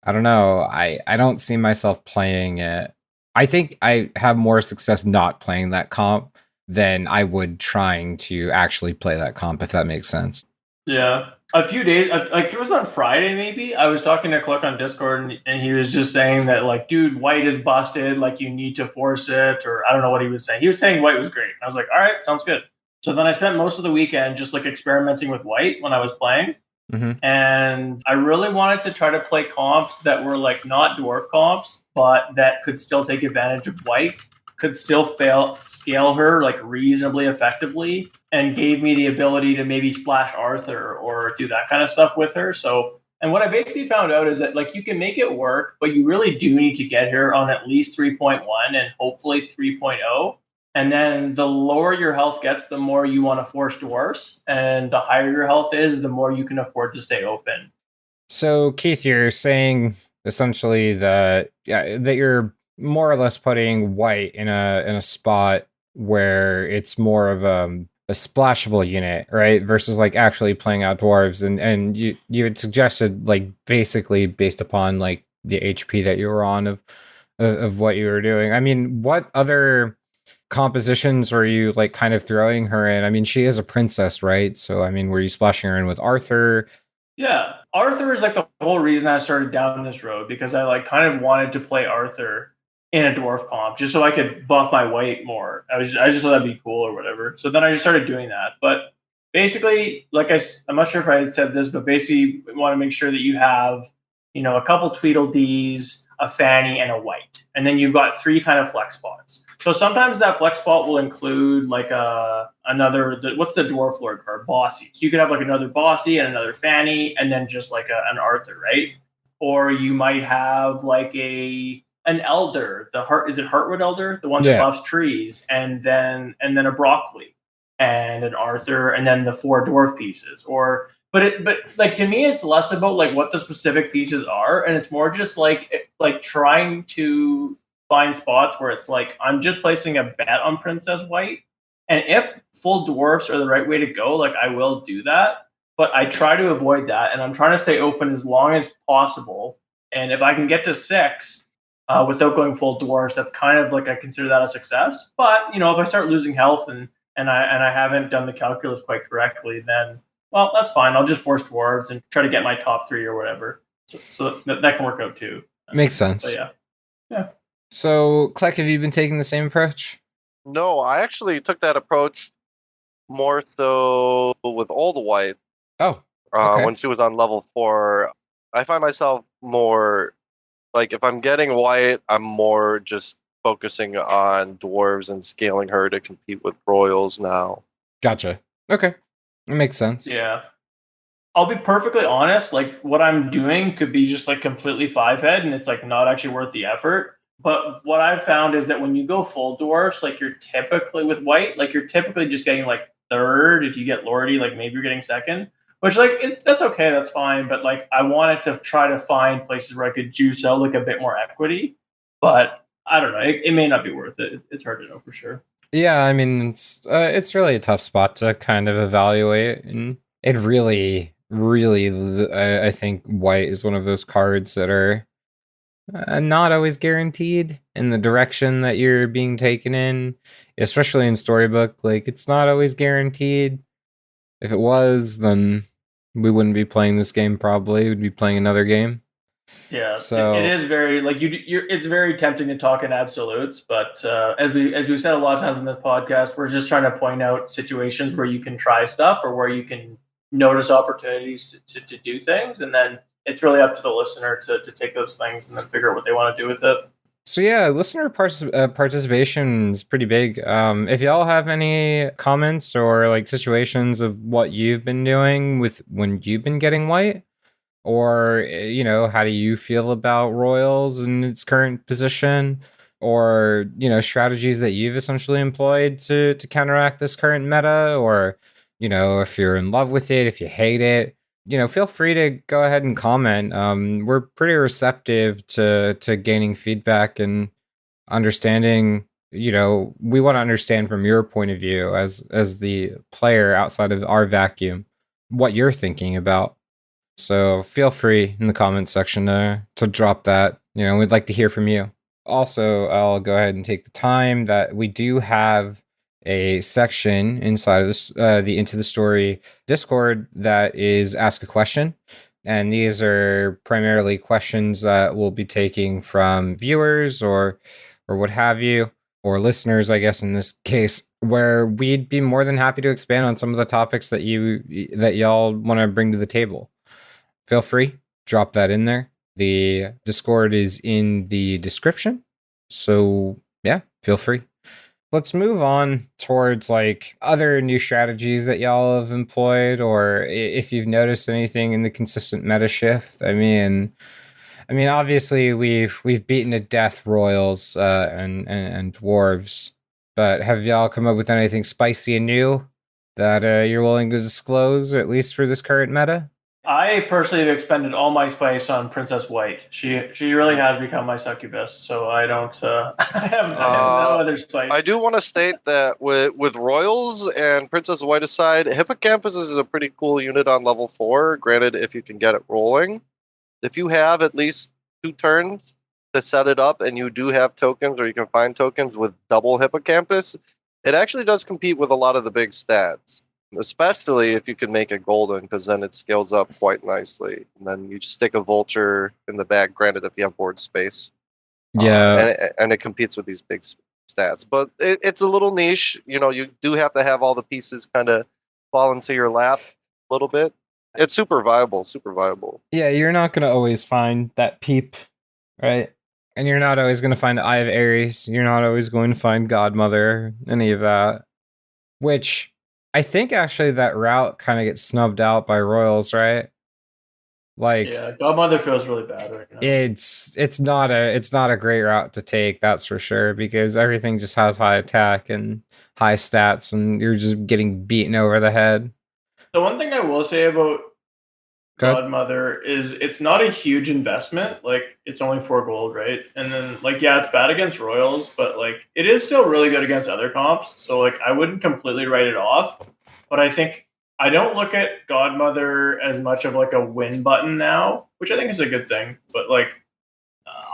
I don't know, I don't see myself playing it. I think I have more success not playing that comp than I would trying to actually play that comp, if that makes sense. Yeah. A few days, like it was on Friday maybe, I was talking to Cluck on Discord, and he was just saying that like, dude, white is busted, like you need to force it, or I don't know what he was saying. He was saying white was great. I was like, all right, sounds good. So then I spent most of the weekend just like experimenting with white when I was playing. Mm-hmm. And I really wanted to try to play comps that were like not dwarf comps, but that could still take advantage of white, could still scale her like reasonably effectively, and gave me the ability to maybe splash Arthur or do that kind of stuff with her. So, and what I basically found out is that like you can make it work, but you really do need to get her on at least 3.1 and hopefully 3.0. And then the lower your health gets, the more you want to force dwarfs, and the higher your health is, the more you can afford to stay open. So Keith, you're saying essentially that you're more or less putting white in a spot where it's more of a splashable unit, right? Versus like actually playing out dwarves, and you had suggested like basically based upon like the HP that you were on of what you were doing. I mean, what other compositions were you like kind of throwing her in? I mean, she is a princess, right? So I mean, were you splashing her in with Arthur? Yeah, Arthur is like the whole reason I started down this road, because I like kind of wanted to play Arthur in a dwarf comp just so I could buff my white more. I just thought that'd be cool or whatever. So then I just started doing that. But basically, like I'm not sure if I said this, but basically you want to make sure that you have, a couple Tweedledees, a Fanny, and a white. And then you've got 3 kind of flex spots. So sometimes that flex spot will include like what's the Dwarf Lord card? Bossy. So you could have like another Bossy and another Fanny, and then just like an Arthur, right? Or you might have like an Elder. Is it Heartwood Elder? The one that buffs trees, and then a Broccoli and an Arthur, and then the 4 dwarf pieces. Or But like to me, it's less about like what the specific pieces are, and it's more just like trying to find spots where it's like I'm just placing a bet on Princess White, and if full dwarfs are the right way to go, like I will do that. But I try to avoid that, and I'm trying to stay open as long as possible. And if I can get to 6 without going full dwarfs, that's kind of like I consider that a success. But if I start losing health and I haven't done the calculus quite correctly, then well, that's fine. I'll just force dwarves and try to get my top 3 or whatever. So that can work out too. Makes sense. But yeah. So, Kleck, have you been taking the same approach? No, I actually took that approach more so with Old White. Oh, okay. When she was on level 4. I find myself more like if I'm getting White, I'm more just focusing on dwarves and scaling her to compete with royals now. Gotcha. Okay. It makes sense. Yeah. I'll be perfectly honest, like what I'm doing could be just like completely 5-head and it's like not actually worth the effort. But what I've found is that when you go full dwarfs, like you're typically with White, like you're typically just getting like 3rd. If you get Lordy, like maybe you're getting 2nd, which like that's okay, that's fine. But like I wanted to try to find places where I could juice out like a bit more equity. But I don't know, it may not be worth it. It's hard to know for sure. Yeah, I mean, it's really a tough spot to kind of evaluate, and it really, I think White is one of those cards that are not always guaranteed in the direction that you're being taken in, especially in Storybook. Like, it's not always guaranteed. If it was, then we wouldn't be playing this game. Probably we'd be playing another game. Yeah, so it is very like it's very tempting to talk in absolutes, but as we've said a lot of times in this podcast, we're just trying to point out situations where you can try stuff or where you can notice opportunities to do things, and then it's really up to the listener to take those things and then figure out what they want to do with it. So yeah, listener participation is pretty big. If y'all have any comments or like situations of what you've been doing with when you've been getting White, or how do you feel about Royals in its current position, or strategies that you've essentially employed to counteract this current meta, or if you're in love with it, if you hate it, feel free to go ahead and comment. We're pretty receptive to gaining feedback and understanding. We want to understand from your point of view as the player outside of our vacuum what you're thinking about. So feel free in the comments section to drop that. We'd like to hear from you. Also, I'll go ahead and take the time that we do have a section inside of this the Into the Story Discord that is Ask a Question. And these are primarily questions that we'll be taking from viewers or what have you, or listeners, I guess, in this case, where we'd be more than happy to expand on some of the topics that y'all want to bring to the table. Feel free, drop that in there. The Discord is in the description. So yeah, feel free. Let's move on towards like other new strategies that y'all have employed, or if you've noticed anything in the consistent meta shift. I mean, obviously we've beaten to death royals and dwarves, but have y'all come up with anything spicy and new that you're willing to disclose, at least for this current meta? I personally have expended all my spice on Princess White. She really has become my succubus, so I don't. I have no other spice. I do want to state that with Royals and Princess White aside, Hippocampus is a pretty cool unit on level 4. Granted, if you can get it rolling, if you have at least 2 turns to set it up, and you do have tokens, or you can find tokens with double Hippocampus, it actually does compete with a lot of the big stats. Especially if you can make it golden, because then it scales up quite nicely. And then you just stick a vulture in the back, granted if you have board space. Yeah. And it competes with these big stats. But it's a little niche. You do have to have all the pieces kind of fall into your lap a little bit. It's super viable, super viable. Yeah, you're not going to always find that peep, right? And you're not always going to find Eye of Ares. You're not always going to find Godmother, any of that. Which I think actually that route kind of gets snubbed out by Royals, right? Like, yeah, Godmother feels really bad right now. It's not a great route to take, that's for sure, because everything just has high attack and high stats, and you're just getting beaten over the head. The one thing I will say about Godmother is it's not a huge investment. Like it's only 4 gold, right? And then like yeah, it's bad against Royals, but like it is still really good against other comps. So like I wouldn't completely write it off. But I think I don't look at Godmother as much of like a win button now, which I think is a good thing. But like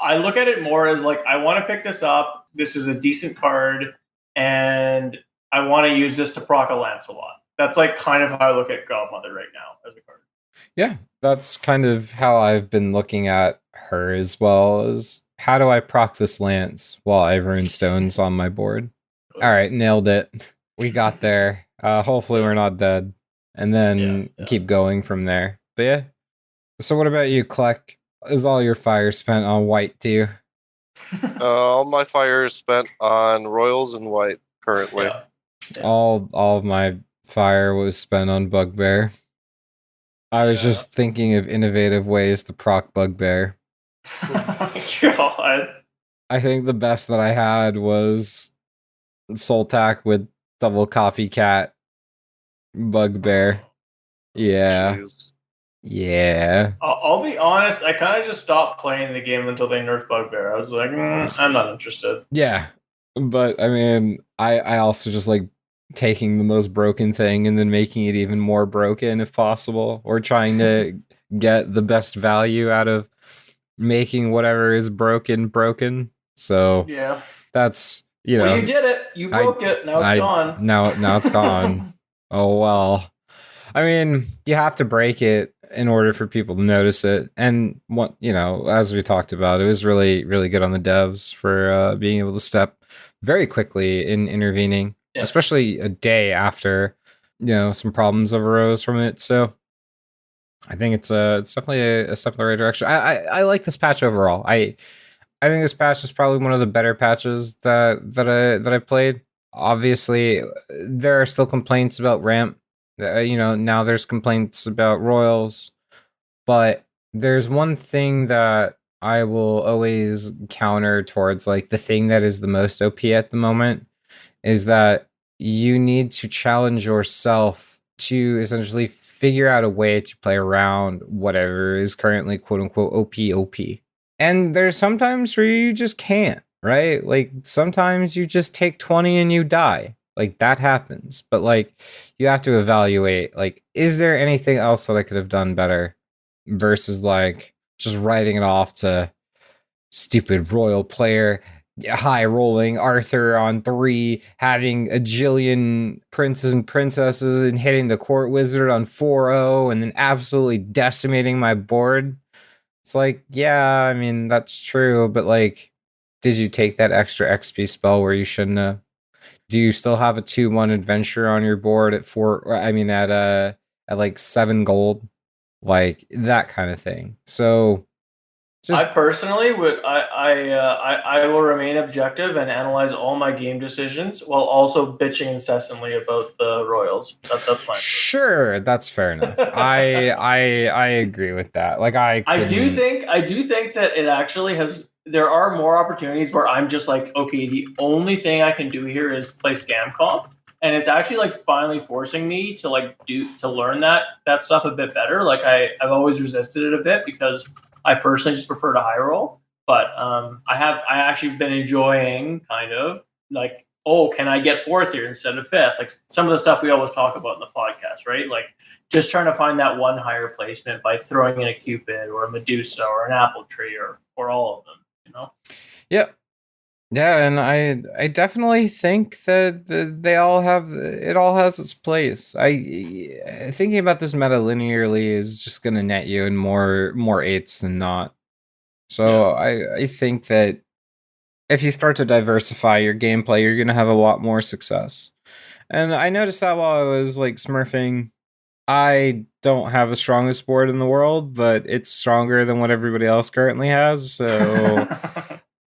I look at it more as like I want to pick this up. This is a decent card, and I want to use this to proc a Lancelot. That's like kind of how I look at Godmother right now as a card. Yeah, that's kind of how I've been looking at her as well, as how do I proc this lance while I have runestones on my board? All right, nailed it. We got there. Hopefully we're not dead. And then keep going from there. But yeah. So what about you, Kleck? Is all your fire spent on white too? All my fire is spent on Royals and white currently. Yeah. All of my fire was spent on Bugbear. I was just thinking of innovative ways to proc Bugbear. God. I think the best that I had was Soltak with double copycat Bugbear. Yeah. Jeez. Yeah. I'll be honest, I kind of just stopped playing the game until they nerfed Bugbear. I was like, I'm not interested. Yeah. But I mean, I also just like taking the most broken thing and then making it even more broken if possible, or trying to get the best value out of making whatever is broken. So yeah, that's, you know, well, you did it. You broke it. Now it's gone. Now it's gone. Oh well. I mean, you have to break it in order for people to notice it. And what, you know, as we talked about, it was really, really good on the devs for being able to step very quickly in intervening, especially a day after, you know, some problems arose from it. So I think it's definitely a step in the right direction. I like this patch overall. I think this patch is probably one of the better patches that I played. Obviously, there are still complaints about ramp. You know, now there's complaints about Royals, but there's one thing that I will always counter towards, like the thing that is the most OP at the moment, is that you need to challenge yourself to essentially figure out a way to play around whatever is currently quote unquote OP. And there's sometimes where you just can't, right? Like sometimes you just take 20 and you die. Like that happens. But like you have to evaluate, like, is there anything else that I could have done better versus like just writing it off to stupid royal player, high rolling Arthur on 3, having a jillion princes and princesses and hitting the court wizard on 4-0 and then absolutely decimating my board. It's like, yeah, I mean, that's true, but like, did you take that extra XP spell where you shouldn't have? Do you still have a 2-1 adventure on your board at 4? I mean, at like 7 gold, like that kind of thing. So, I personally would. I will remain objective and analyze all my game decisions while also bitching incessantly about the Royals. That's fine. Sure, that's fair enough. I agree with that. Like I do think that it actually has. There are more opportunities where I'm just like, okay, the only thing I can do here is play scam comp, and it's actually like finally forcing me to like learn that stuff a bit better. Like I've always resisted it a bit because I personally just prefer to high roll, but I actually been enjoying kind of like, oh, can I get 4th here instead of 5th? Like some of the stuff we always talk about in the podcast, right? Like just trying to find that one higher placement by throwing in a Cupid or a Medusa or an apple tree or all of them, you know? Yep. Yeah, and I definitely think that they all have, it all has its place. Thinking about this meta linearly is just gonna net you in more 8s than not. So I think that if you start to diversify your gameplay, you're gonna have a lot more success. And I noticed that while I was like smurfing, I don't have the strongest board in the world, but it's stronger than what everybody else currently has. So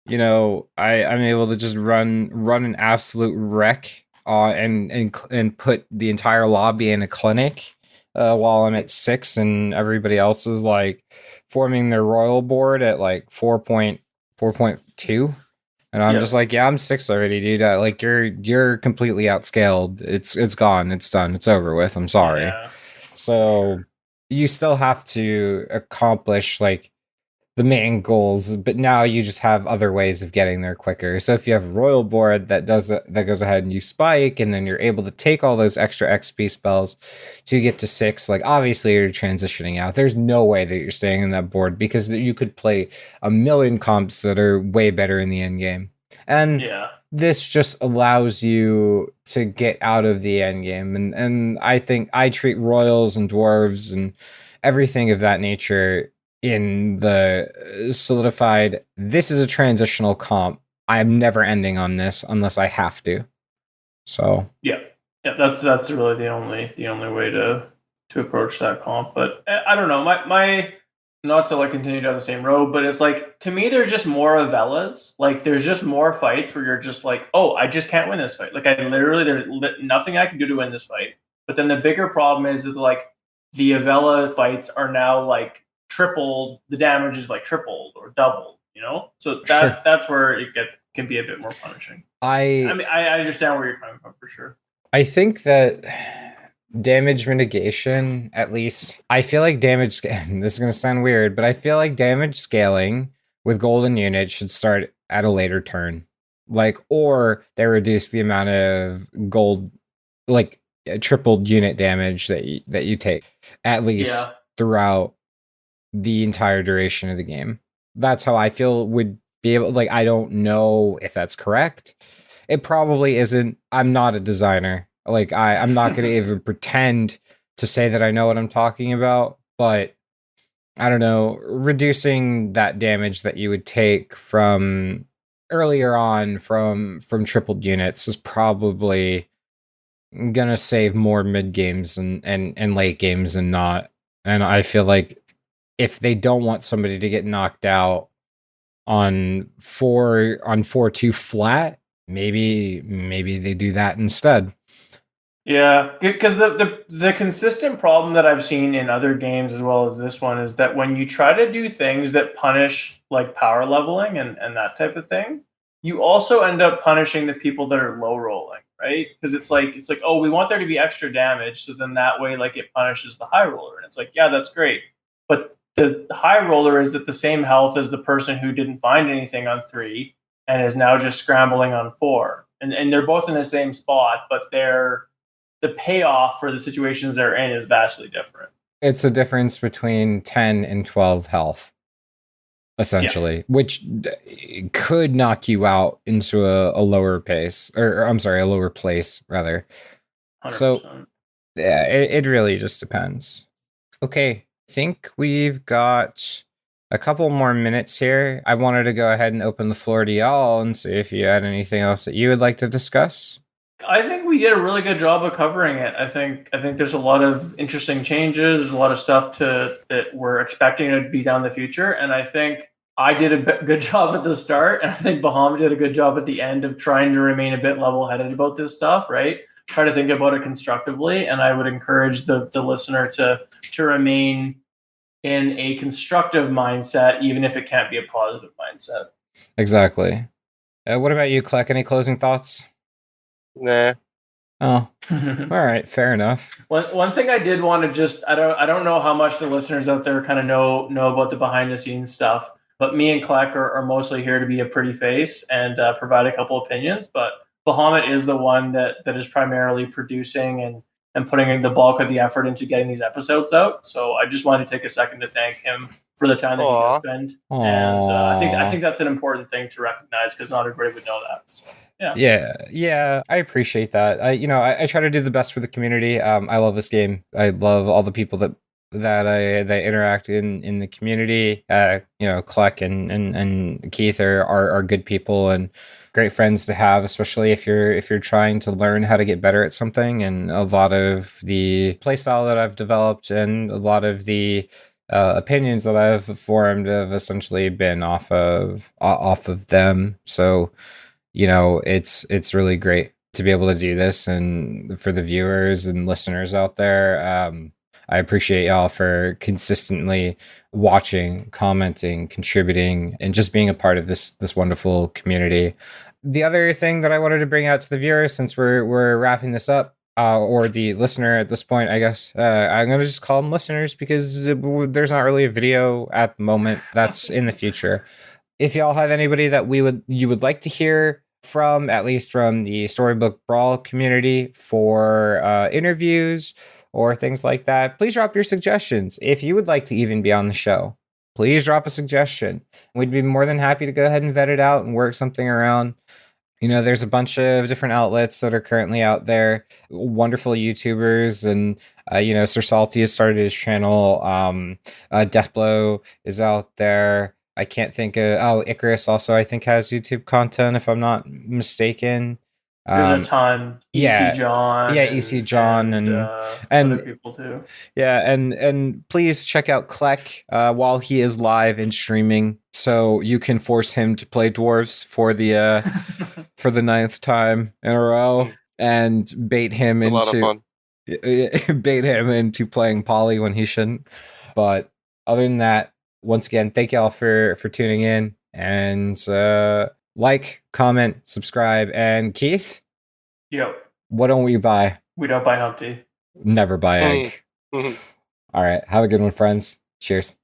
you know, I'm able to just run an absolute wreck and put the entire lobby in a clinic while I'm at 6 and everybody else is like forming their royal board at like 4.2. And I'm just like, yeah, I'm 6 already, dude. Like you're completely outscaled. It's gone. It's done. It's over with. I'm sorry. Yeah. So you still have to accomplish like the main goals, but now you just have other ways of getting there quicker. So if you have a royal board that goes ahead and you spike, and then you're able to take all those extra XP spells to get to 6, like obviously you're transitioning out. There's no way that you're staying in that board because you could play a million comps that are way better in the end game. And this just allows you to get out of the end game. And I think I treat royals and dwarves and everything of that nature in the solidified, this is a transitional comp. I'm never ending on this unless I have to. So that's really the only way to approach that comp. But I don't know, my not to like continue down the same road, but it's like, to me, there's just more Avellas. Like there's just more fights where you're just like, oh, I just can't win this fight. Like there's nothing I can do to win this fight. But then the bigger problem is that like the Avella fights are now like tripled, the damage is like tripled or doubled, so that's where it can be a bit more punishing. I understand where you're coming from for sure. I think that damage mitigation, at least I feel like this is going to sound weird, but I feel like damage scaling with golden units should start at a later turn, like, or they reduce the amount of gold, like tripled unit damage that you take at least throughout the entire duration of the game. That's how I feel would be able, like, I don't know if that's correct. It probably isn't. I'm not a designer. Like I'm not going to even pretend to say that I know what I'm talking about, but I don't know, reducing that damage that you would take from earlier on from tripled units is probably gonna save more mid games and late games and not. And I feel like if they don't want somebody to get knocked out on 4-2 flat, maybe they do that instead. Yeah, because the consistent problem that I've seen in other games as well as this one is that when you try to do things that punish like power leveling and that type of thing, you also end up punishing the people that are low rolling, right? Because it's like, oh, we want there to be extra damage, so then that way like it punishes the high roller. And it's like, yeah, that's great. But the high roller is at the same health as the person who didn't find anything on 3 and is now just scrambling on 4. And they're both in the same spot, but the payoff for the situations they're in is vastly different. It's a difference between 10 and 12 health, essentially, which could knock you out into a lower pace, or I'm sorry, a lower place, rather. 100%. So, yeah, it really just depends. Okay, I think we've got a couple more minutes here. I wanted to go ahead and open the floor to y'all and see if you had anything else that you would like to discuss. I think we did a really good job of covering it. I think there's a lot of interesting changes. There's a lot of stuff that we're expecting to be down the future. And I think I did a good job at the start. And I think Bahamut did a good job at the end of trying to remain a bit level-headed about this stuff, right? Try to think about it constructively. And I would encourage the listener to remain in a constructive mindset, even if it can't be a positive mindset. Exactly. What about you, Kleck? Any closing thoughts? Nah. Oh, all right, fair enough. One thing I did want to just, I don't know how much the listeners out there kind of know about the behind the scenes stuff, but me and Kleck are mostly here to be a pretty face and provide a couple opinions. But Bahamut is the one that is primarily producing and putting in the bulk of the effort into getting these episodes out. So I just wanted to take a second to thank him for the time that he does spend. Aww. And I think that's an important thing to recognize because not everybody would know that. So. Yeah. I appreciate that. I try to do the best for the community. I love this game. I love all the people that interact in the community. Kleck and Keith are good people and great friends to have, especially if you're trying to learn how to get better at something. And a lot of the playstyle that I've developed and a lot of the opinions that I've formed have essentially been off of them. So. It's really great to be able to do this, and for the viewers and listeners out there, I appreciate y'all for consistently watching, commenting, contributing, and just being a part of this wonderful community. The other thing that I wanted to bring out to the viewers, since we're wrapping this up, or the listener at this point, I guess. I'm gonna just call them listeners because there's not really a video at the moment. That's in the future. If y'all have anybody that you would like to hear from, at least from the Storybook Brawl community, for interviews or things like that, please drop your suggestions. If you would like to even be on the show, please drop a suggestion. We'd be more than happy to go ahead and vet it out and work something around. There's a bunch of different outlets that are currently out there, wonderful YouTubers, and Sir Salty has started his channel. Deathblow is out there. I can't think of Icarus also, I think, has YouTube content, if I'm not mistaken. There's a ton. Yeah, EC John. yeah, EC John and other people too. Yeah, and please check out Kleck while he is live and streaming, so you can force him to play dwarves for the for the 9th time in a row, and bait him into playing Poly when he shouldn't. But other than that, once again, thank y'all for tuning in, and like, comment, subscribe, and Keith. Yep. What don't we buy? We don't buy Humpty. Never buy egg. All right. Have a good one, friends. Cheers.